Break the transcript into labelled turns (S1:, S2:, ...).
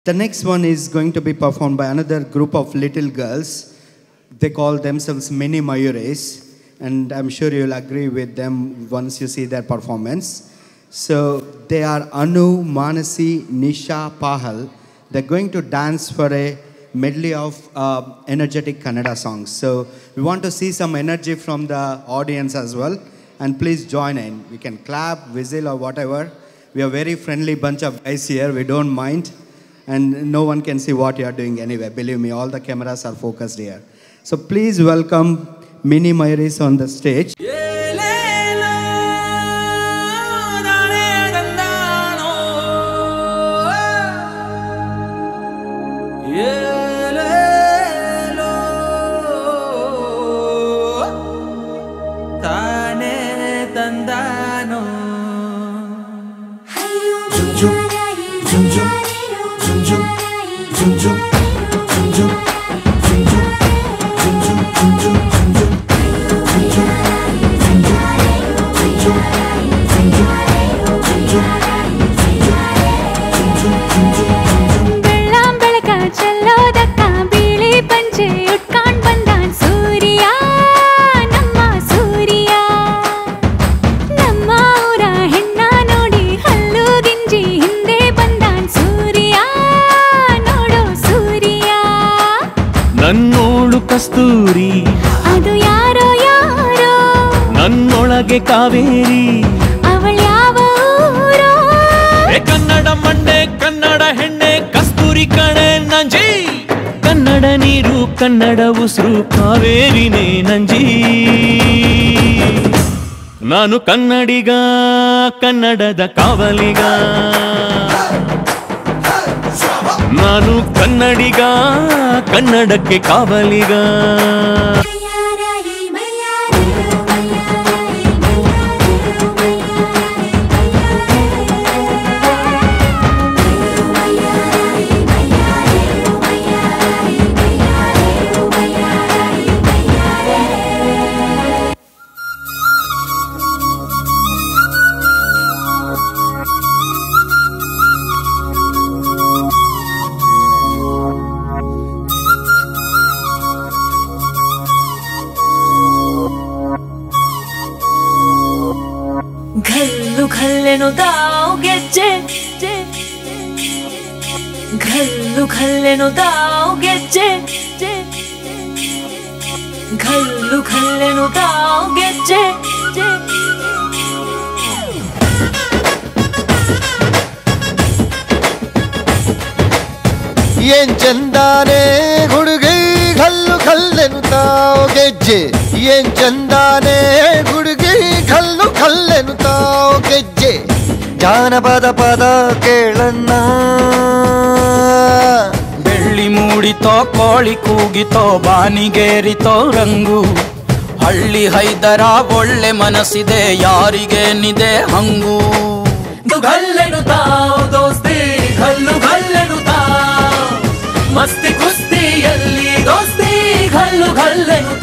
S1: The next one is going to be performed by another group of little girls. They call themselves Mini Mayures, and I'm sure you'll agree with them once you see their performance. So they are Anu, Manasi, Nisha, Pahal. They're going to dance for a medley of energetic Kannada songs. So we want to see some energy from the audience as well. And please join in. We can clap, whistle or whatever. We are a very friendly bunch of guys here. We don't mind. And no one can see what you are doing anyway. Believe me, all the cameras are focused here. So please welcome Mini Mayures on the stage.
S2: ನನ್ನೋಳು ಕಸ್ತೂರಿ
S3: ಅದು ಯಾರೋ ಯಾರೋ
S2: ನನ್ನೊಳಗೆ ಕಾವೇರಿ
S3: ಅವಳ್ಯಾವ ಊರೋ
S2: ಕನ್ನಡ ಮಂಡೆ ಕನ್ನಡ ಹೆಣ್ಣೆ ಕಸ್ತೂರಿ ಕಣೆ ನಂಜಿ ಕನ್ನಡ ನೀರು ಕನ್ನಡ ಉಸಿರು ಕಾವೇರಿನೇ ನಂಜಿ ನಾನು ಕನ್ನಡಿಗ ಕನ್ನಡದ ಕಾವಲಿಗ ನಾನು ಕನ್ನಡಿಗ ಕನ್ನಡಕ್ಕೆ ಕಾವಲಿಗ
S3: ಘಲ್ಲು ಘಲ್ಲೆನು ದಾವ್ ಗೆಜ್ಜೆ ಘಲ್ಲು ಘಲ್ಲೆನು ದಾವ್ ಗೆಜ್ಜೆ ಘಲ್ಲು ಘಲ್ಲೆನು ದಾವ್ ಗೆಜ್ಜೆ
S4: ಏನ್ ಚಂದಾನೆ ಹುಡುಗಿ ಘಲ್ಲು ಘಲ್ಲೆನು ತಾವ್ ಗೆಜ್ಜೆ ಏನ್ ಚಂದಾನೆ ಹುಡುಗಿ ಘಲ್ಲು ಘಲ್ಲೆನು ತಾವ್ ಗೆಜ್ಜೆ ಜಾನಪದ ಪದ ಕೇಳನ್ನ
S5: ಬೆಳ್ಳಿ ಮೂಡಿತೋ ಕೋಳಿ ಕೂಗಿತೋ ಬಾನಿಗೇರಿತೋ ರಂಗು ಹಳ್ಳಿ ಹೈದರ ಒಳ್ಳೆ ಮನಸ್ಸಿದೆ ಯಾರಿಗೇನಿದೆ ಹಂಗು
S2: ಘಲ್ಲೆನು ತಾವ್ ದೋಸ್ತಿ ಘಲ್ಲು ಘಲ್ಲೆನು ತಾವ್ ಮಸ್ತಿ ಕುಸ್ತಿಯಲ್ಲಿ ದೋಸ್ತಿ ಘಲ್ಲು ಘಲ್ಲೆನು